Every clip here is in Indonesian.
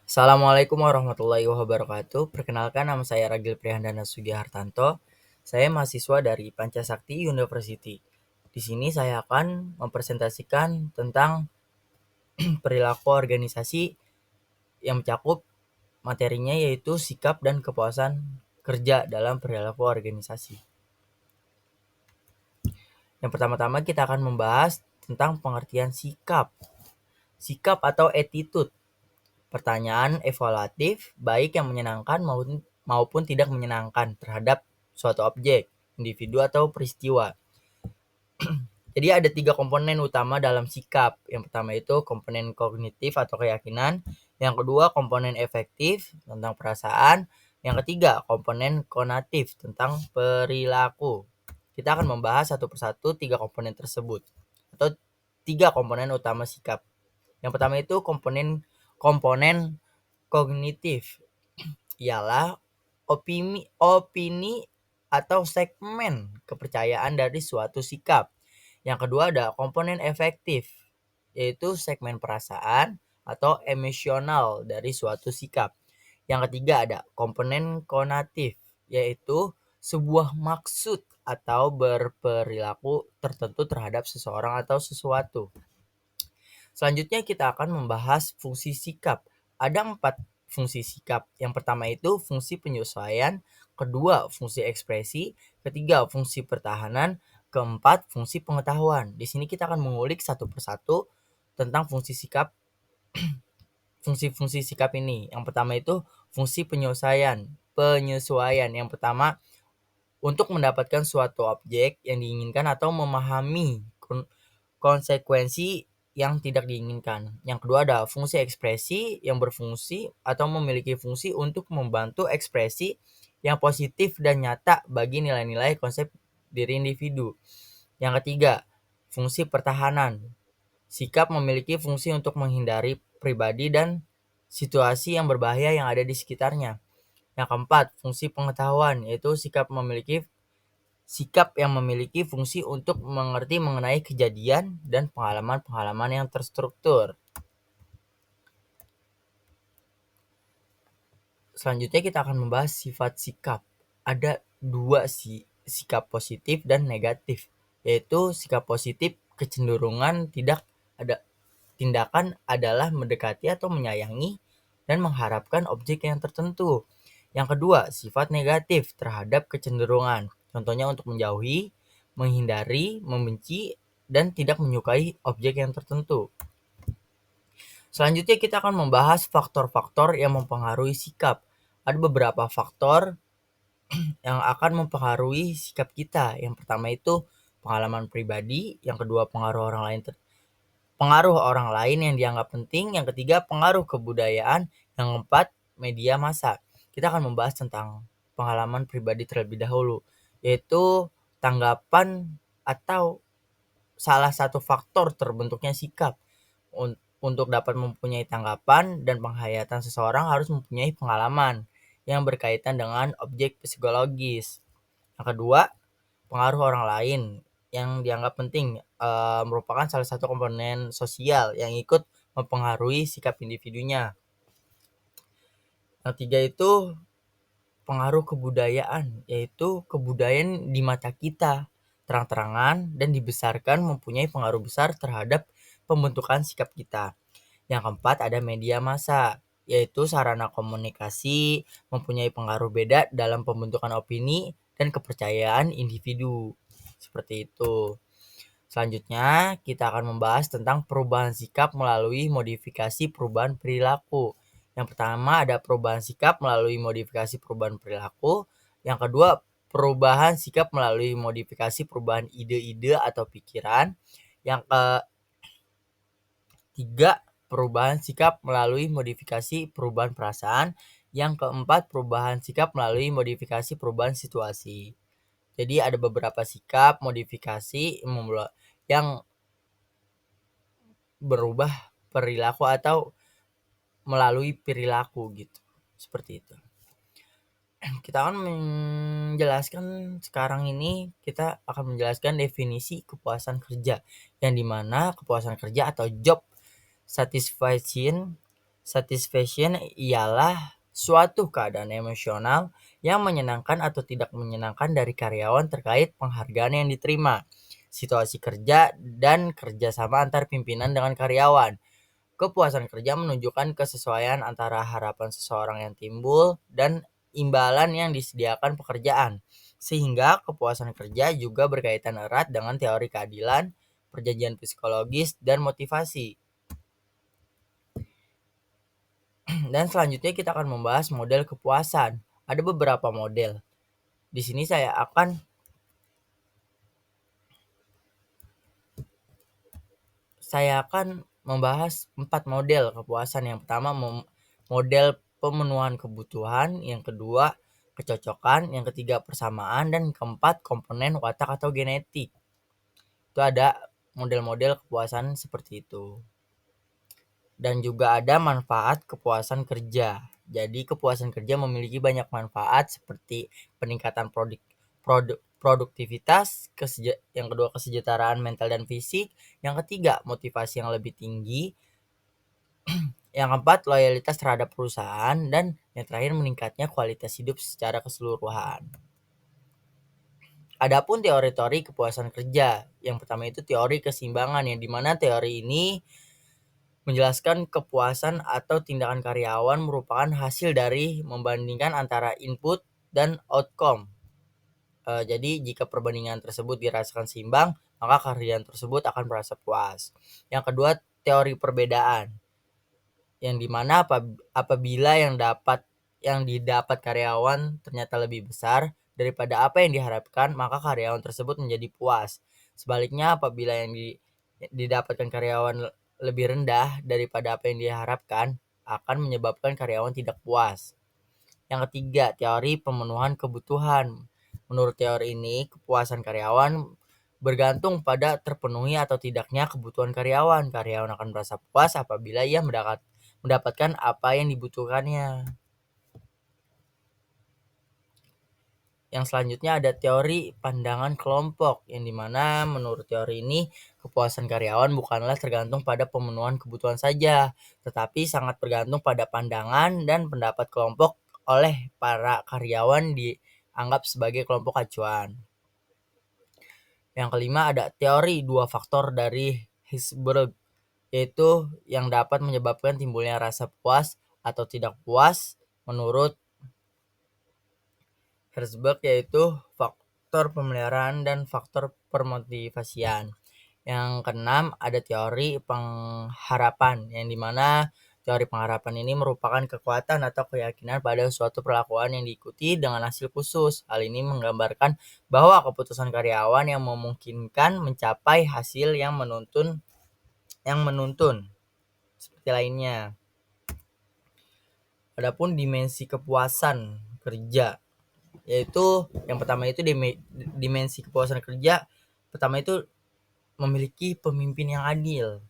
Assalamualaikum warahmatullahi wabarakatuh. Perkenalkan, nama saya Ragil Prihandana Sugihartanto. Saya mahasiswa dari Pancasakti University. Di sini saya akan mempresentasikan tentang perilaku organisasi yang mencakup materinya, yaitu sikap dan kepuasan kerja dalam perilaku organisasi. Yang pertama-tama kita akan membahas tentang pengertian sikap. Sikap atau attitude, pertanyaan evaluatif baik yang menyenangkan maupun tidak menyenangkan terhadap suatu objek, individu atau peristiwa. Jadi ada 3 komponen utama dalam sikap. Yang pertama itu komponen kognitif atau keyakinan, yang kedua komponen efektif tentang perasaan, yang ketiga komponen konatif tentang perilaku. Kita akan membahas satu persatu 3 komponen tersebut atau 3 komponen utama sikap. Yang pertama itu komponen komponen kognitif, ialah opini atau segmen kepercayaan dari suatu sikap. Yang kedua ada komponen efektif, yaitu segmen perasaan atau emosional dari suatu sikap. Yang ketiga ada komponen konatif, yaitu sebuah maksud atau berperilaku tertentu terhadap seseorang atau sesuatu. Selanjutnya kita akan membahas fungsi sikap. Ada 4 fungsi sikap. Yang pertama itu fungsi penyesuaian, kedua fungsi ekspresi, ketiga fungsi pertahanan, keempat fungsi pengetahuan. Di sini kita akan mengulik satu persatu tentang fungsi sikap, fungsi-fungsi sikap ini. Yang pertama itu fungsi penyesuaian. Penyesuaian yang pertama untuk mendapatkan suatu objek yang diinginkan atau memahami konsekuensi yang tidak diinginkan. Yang kedua ada fungsi ekspresi yang berfungsi atau memiliki fungsi untuk membantu ekspresi yang positif dan nyata bagi nilai-nilai konsep diri individu. Yang ketiga, fungsi pertahanan. Sikap memiliki fungsi untuk menghindari pribadi dan situasi yang berbahaya yang ada di sekitarnya. Yang keempat, fungsi pengetahuan, yaitu sikap yang memiliki fungsi untuk mengerti mengenai kejadian dan pengalaman-pengalaman yang terstruktur. Selanjutnya kita akan membahas sifat sikap. Ada 2 sikap positif dan negatif, yaitu sikap positif kecenderungan tindakan adalah mendekati atau menyayangi dan mengharapkan objek yang tertentu. Yang kedua, sifat negatif terhadap kecenderungan. Contohnya untuk menjauhi, menghindari, membenci, dan tidak menyukai objek yang tertentu. Selanjutnya kita akan membahas faktor-faktor yang mempengaruhi sikap. Ada beberapa faktor yang akan mempengaruhi sikap kita. Yang pertama itu pengalaman pribadi, yang kedua pengaruh orang lain yang dianggap penting, yang ketiga pengaruh kebudayaan, yang keempat media massa. Kita akan membahas tentang pengalaman pribadi terlebih dahulu, yaitu tanggapan atau salah satu faktor terbentuknya sikap. Untuk dapat mempunyai tanggapan dan penghayatan seseorang harus mempunyai pengalaman yang berkaitan dengan objek psikologis. Yang kedua, pengaruh orang lain yang dianggap penting merupakan salah satu komponen sosial yang ikut mempengaruhi sikap individunya. Yang ketiga itu pengaruh kebudayaan, yaitu kebudayaan di mata kita terang-terangan dan dibesarkan mempunyai pengaruh besar terhadap pembentukan sikap kita. Yang keempat ada media massa, yaitu sarana komunikasi mempunyai pengaruh beda dalam pembentukan opini dan kepercayaan individu. Seperti itu. Selanjutnya kita akan membahas tentang perubahan sikap melalui modifikasi perubahan perilaku. Yang pertama ada perubahan sikap melalui modifikasi perubahan perilaku. Yang kedua perubahan sikap melalui modifikasi perubahan ide-ide atau pikiran. Yang ketiga perubahan sikap melalui modifikasi perubahan perasaan. Yang keempat perubahan sikap melalui modifikasi perubahan situasi. Jadi ada beberapa sikap modifikasi yang berubah perilaku atau melalui perilaku gitu. Seperti itu. Kita akan menjelaskan definisi kepuasan kerja, yang dimana kepuasan kerja atau job satisfaction Satisfaction ialah suatu keadaan emosional yang menyenangkan atau tidak menyenangkan dari karyawan terkait penghargaan yang diterima, situasi kerja, dan kerjasama antar pimpinan dengan karyawan. Kepuasan kerja menunjukkan kesesuaian antara harapan seseorang yang timbul dan imbalan yang disediakan pekerjaan. Sehingga kepuasan kerja juga berkaitan erat dengan teori keadilan, perjanjian psikologis, dan motivasi. Dan selanjutnya kita akan membahas model kepuasan. Ada beberapa model. Di sini saya akan membahas 4 model kepuasan. Yang pertama model pemenuhan kebutuhan, yang kedua kecocokan, yang ketiga persamaan, dan keempat komponen watak atau genetik. Itu ada model-model kepuasan seperti itu. Dan juga ada manfaat kepuasan kerja. Jadi kepuasan kerja memiliki banyak manfaat seperti peningkatan produktivitas, yang kedua kesejahteraan mental dan fisik, yang ketiga motivasi yang lebih tinggi, yang keempat loyalitas terhadap perusahaan, dan yang terakhir meningkatnya kualitas hidup secara keseluruhan. Adapun teori-teori kepuasan kerja, yang pertama itu teori keseimbangan, yang dimana teori ini menjelaskan kepuasan atau tindakan karyawan merupakan hasil dari membandingkan antara input dan outcome. Jadi jika perbandingan tersebut dirasakan seimbang, maka karyawan tersebut akan merasa puas. Yang kedua, teori perbedaan, yang dimana apabila yang didapat karyawan ternyata lebih besar daripada apa yang diharapkan, maka karyawan tersebut menjadi puas. Sebaliknya, apabila yang didapatkan karyawan lebih rendah daripada apa yang diharapkan, akan menyebabkan karyawan tidak puas. Yang ketiga, teori pemenuhan kebutuhan. Menurut teori ini, kepuasan karyawan bergantung pada terpenuhi atau tidaknya kebutuhan karyawan. Karyawan akan merasa puas apabila ia mendapatkan apa yang dibutuhkannya. Yang selanjutnya ada teori pandangan kelompok, yang dimana menurut teori ini kepuasan karyawan bukanlah tergantung pada pemenuhan kebutuhan saja, tetapi sangat bergantung pada pandangan dan pendapat kelompok oleh para karyawan dianggap sebagai kelompok acuan. Yang kelima ada teori 2 faktor dari Herzberg, yaitu yang dapat menyebabkan timbulnya rasa puas atau tidak puas menurut Herzberg, yaitu faktor pemeliharaan dan faktor permotivasian. Yang keenam ada teori pengharapan, yang dimana teori pengharapan ini merupakan kekuatan atau keyakinan pada suatu perlakuan yang diikuti dengan hasil khusus. Hal ini menggambarkan bahwa keputusan karyawan yang memungkinkan mencapai hasil yang menuntun seperti lainnya. Adapun dimensi kepuasan kerja, yaitu yang pertama itu dimensi kepuasan kerja pertama itu memiliki pemimpin yang adil,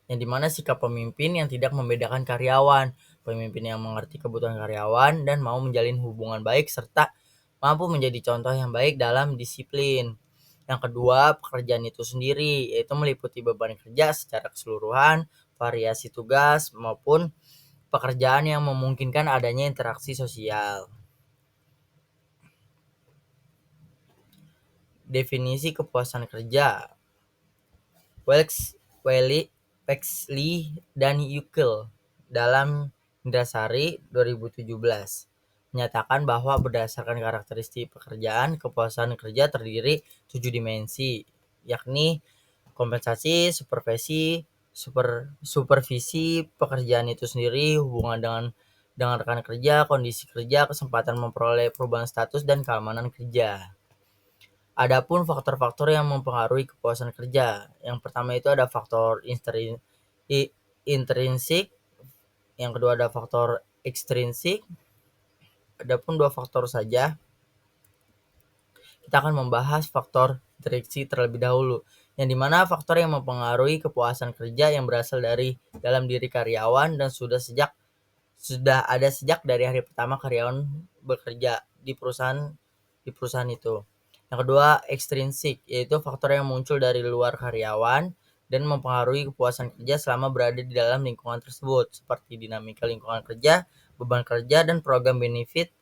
yang dimana sikap pemimpin yang tidak membedakan karyawan, pemimpin yang mengerti kebutuhan karyawan dan mau menjalin hubungan baik serta mampu menjadi contoh yang baik dalam disiplin. Yang kedua, pekerjaan itu sendiri, yaitu meliputi beban kerja secara keseluruhan, variasi tugas maupun pekerjaan yang memungkinkan adanya interaksi sosial. Definisi kepuasan kerja. Wexley dan Yukel dalam Indrasari 2017 menyatakan bahwa berdasarkan karakteristik pekerjaan, kepuasan kerja terdiri 7 dimensi, yakni kompensasi, supervisi pekerjaan itu sendiri, hubungan dengan rekan kerja, kondisi kerja, kesempatan memperoleh perubahan status, dan keamanan kerja. Adapun faktor-faktor yang mempengaruhi kepuasan kerja, yang pertama itu ada faktor intrinsik, yang kedua ada faktor ekstrinsik. Adapun 2 faktor saja. Kita akan membahas faktor intrinsik terlebih dahulu, yang dimana faktor yang mempengaruhi kepuasan kerja yang berasal dari dalam diri karyawan dan sudah ada sejak dari hari pertama karyawan bekerja di perusahaan itu. Yang kedua ekstrinsik, yaitu faktor yang muncul dari luar karyawan dan mempengaruhi kepuasan kerja selama berada di dalam lingkungan tersebut, seperti dinamika lingkungan kerja, beban kerja, dan program benefit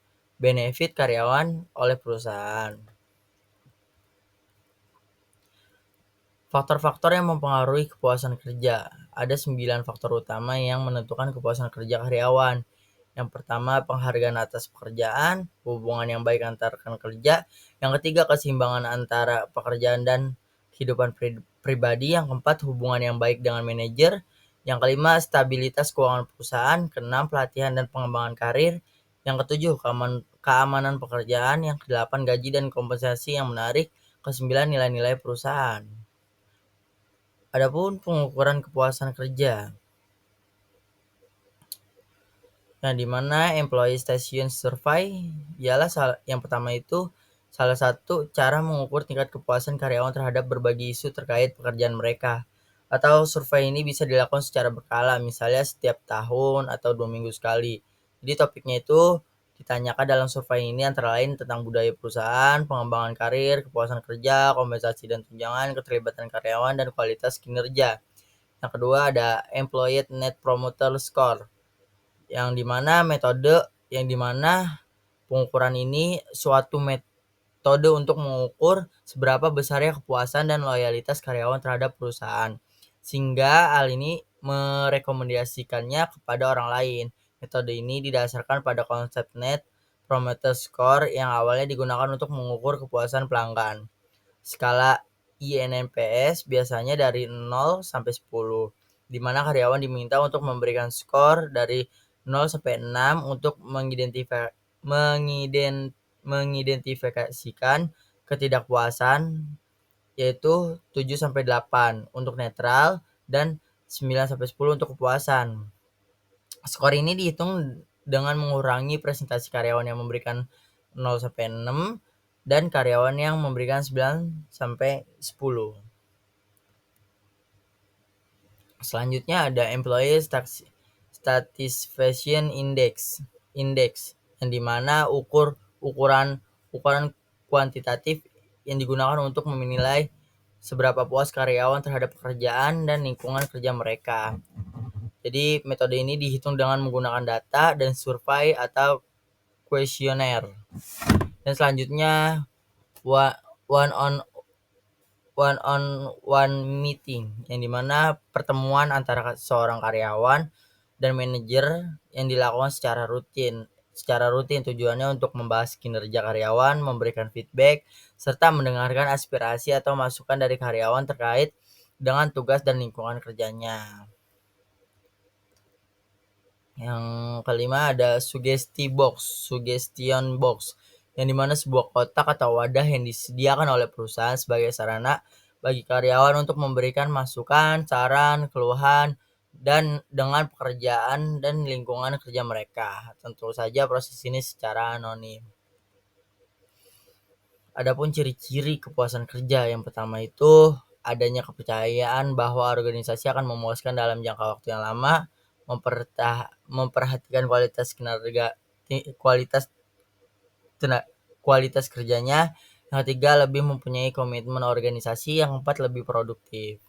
karyawan oleh perusahaan. Faktor-faktor yang mempengaruhi kepuasan kerja. Ada 9 faktor utama yang menentukan kepuasan kerja karyawan. Yang pertama, penghargaan atas pekerjaan, hubungan yang baik antar rekan kerja. Yang ketiga, keseimbangan antara pekerjaan dan kehidupan pribadi. Yang keempat, hubungan yang baik dengan manajer. Yang kelima, stabilitas keuangan perusahaan. Keenam, pelatihan dan pengembangan karir. Yang ketujuh, keamanan pekerjaan. Yang kedelapan, gaji dan kompensasi yang menarik. Kesembilan, nilai-nilai perusahaan. Adapun pengukuran kepuasan kerja, yang dimana employee station survey ialah yang pertama itu salah satu cara mengukur tingkat kepuasan karyawan terhadap berbagai isu terkait pekerjaan mereka. Atau survei ini bisa dilakukan secara berkala, misalnya setiap tahun atau 2 minggu sekali. Jadi topiknya itu ditanyakan dalam survei ini antara lain tentang budaya perusahaan, pengembangan karir, kepuasan kerja, kompensasi dan tunjangan, keterlibatan karyawan, dan kualitas kinerja. Yang kedua ada Employee Net Promoter Score, yang dimana pengukuran ini suatu metode untuk mengukur seberapa besarnya kepuasan dan loyalitas karyawan terhadap perusahaan, sehingga hal ini merekomendasikannya kepada orang lain. Metode ini didasarkan pada konsep Net Promoter Score yang awalnya digunakan untuk mengukur kepuasan pelanggan. Skala INPS biasanya dari 0 sampai 10, di mana karyawan diminta untuk memberikan skor dari 0 sampai 6 untuk mengidentifikasikan ketidakpuasan, yaitu 7 sampai 8 untuk netral dan 9 sampai 10 untuk kepuasan. Skor ini dihitung dengan mengurangi presentasi karyawan yang memberikan 0 sampai 6 dan karyawan yang memberikan 9 sampai 10. Selanjutnya ada Employee Satisfaction Index, yang dimana ukuran kuantitatif yang digunakan untuk menilai seberapa puas karyawan terhadap pekerjaan dan lingkungan kerja mereka. Jadi metode ini dihitung dengan menggunakan data dan survei atau kuesioner. Dan selanjutnya one on one meeting, yang dimana pertemuan antara seorang karyawan dan manajer yang dilakukan secara rutin tujuannya untuk membahas kinerja karyawan, memberikan feedback, serta mendengarkan aspirasi atau masukan dari karyawan terkait dengan tugas dan lingkungan kerjanya. Yang kelima ada suggestion box, yang dimana sebuah kotak atau wadah yang disediakan oleh perusahaan sebagai sarana bagi karyawan untuk memberikan masukan, saran, keluhan, dan dengan pekerjaan dan lingkungan kerja mereka. Tentu saja proses ini secara anonim. Adapun ciri-ciri kepuasan kerja, yang pertama itu adanya kepercayaan bahwa organisasi akan memuaskan dalam jangka waktu yang lama, memperhatikan kualitas kerjanya. Yang ketiga, lebih mempunyai komitmen organisasi. Yang keempat, lebih produktif.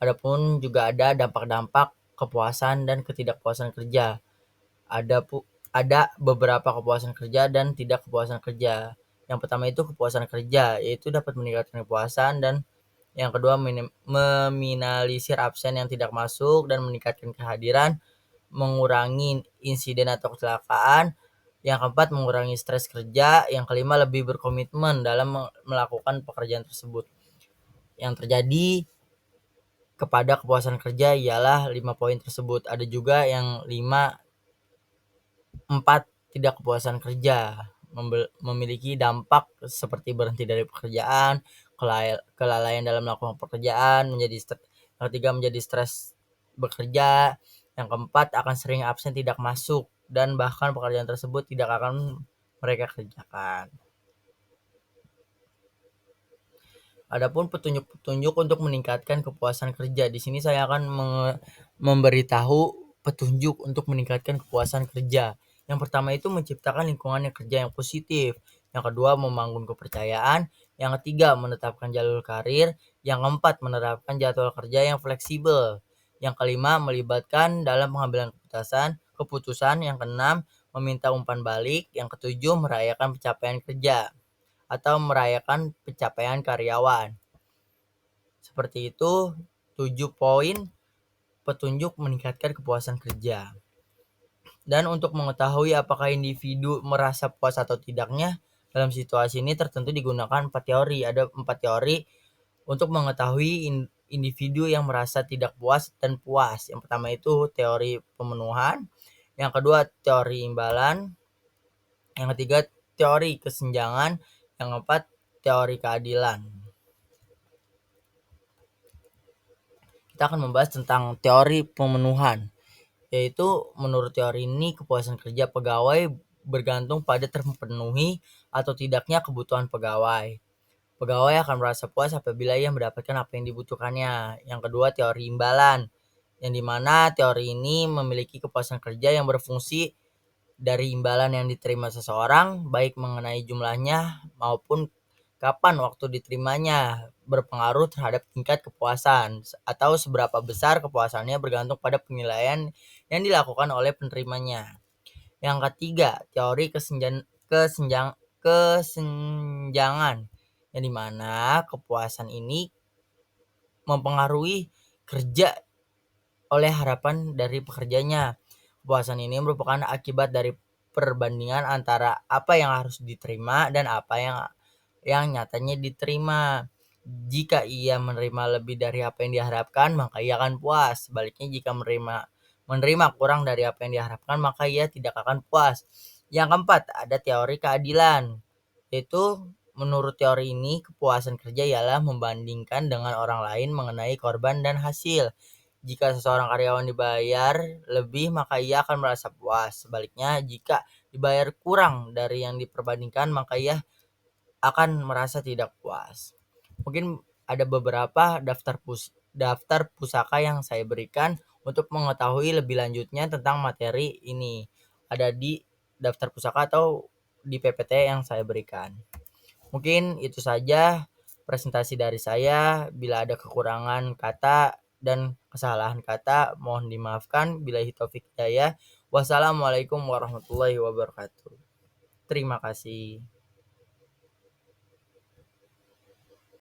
Adapun juga ada dampak-dampak kepuasan dan ketidakpuasan kerja. Ada beberapa kepuasan kerja dan tidak kepuasan kerja. Yang pertama itu kepuasan kerja, yaitu dapat meningkatkan kepuasan, dan yang kedua meminimalisir absen yang tidak masuk dan meningkatkan kehadiran, mengurangi insiden atau kecelakaan. Yang keempat, mengurangi stres kerja. Yang kelima, lebih berkomitmen dalam melakukan pekerjaan tersebut. Yang terjadi kepada kepuasan kerja ialah 5 poin tersebut. Ada juga yang 4 tidak kepuasan kerja, memiliki dampak seperti berhenti dari pekerjaan, kelalaian dalam melakukan pekerjaan, yang ketiga menjadi stres bekerja, yang keempat akan sering absen tidak masuk, dan bahkan pekerjaan tersebut tidak akan mereka kerjakan. Adapun petunjuk-petunjuk untuk meningkatkan kepuasan kerja. Di sini saya akan memberitahu petunjuk untuk meningkatkan kepuasan kerja. Yang pertama itu menciptakan lingkungan kerja yang positif. Yang kedua, membangun kepercayaan. Yang ketiga, menetapkan jalur karir. Yang keempat, menerapkan jadwal kerja yang fleksibel. Yang kelima, melibatkan dalam pengambilan keputusan. Yang keenam, meminta umpan balik. Yang ketujuh, merayakan pencapaian kerja atau merayakan pencapaian karyawan. Seperti itu 7 poin petunjuk meningkatkan kepuasan kerja. Dan untuk mengetahui apakah individu merasa puas atau tidaknya dalam situasi ini tertentu digunakan 4 teori. Ada 4 teori untuk mengetahui individu yang merasa tidak puas dan puas. Yang pertama itu teori pemenuhan, yang kedua teori imbalan, yang ketiga teori kesenjangan, yang keempat teori keadilan. Kita akan membahas tentang teori pemenuhan, yaitu menurut teori ini kepuasan kerja pegawai bergantung pada terpenuhi atau tidaknya kebutuhan pegawai. Pegawai akan merasa puas apabila ia mendapatkan apa yang dibutuhkannya. Yang kedua, teori imbalan, yang dimana teori ini memiliki kepuasan kerja yang berfungsi dari imbalan yang diterima seseorang, baik mengenai jumlahnya maupun kapan waktu diterimanya, berpengaruh terhadap tingkat kepuasan atau seberapa besar kepuasannya bergantung pada penilaian yang dilakukan oleh penerimanya. Yang ketiga, teori kesenjangan, yang dimana kepuasan ini mempengaruhi kerja oleh harapan dari pekerjanya. Kepuasan ini merupakan akibat dari perbandingan antara apa yang harus diterima dan apa yang nyatanya diterima. Jika ia menerima lebih dari apa yang diharapkan, maka ia akan puas. Sebaliknya, jika menerima kurang dari apa yang diharapkan, maka ia tidak akan puas. Yang keempat, ada teori keadilan, yaitu menurut teori ini kepuasan kerja ialah membandingkan dengan orang lain mengenai korban dan hasil. Jika seseorang karyawan dibayar lebih, maka ia akan merasa puas. Sebaliknya, jika dibayar kurang dari yang diperbandingkan, maka ia akan merasa tidak puas. Mungkin ada beberapa daftar pusaka yang saya berikan untuk mengetahui lebih lanjutnya tentang materi ini. Ada di daftar pusaka atau di PPT yang saya berikan. Mungkin itu saja presentasi dari saya. Bila ada kekurangan kata dan kesalahan kata, mohon dimaafkan. Billahi taufik hidayah. Wassalamualaikum warahmatullahi wabarakatuh. Terima kasih.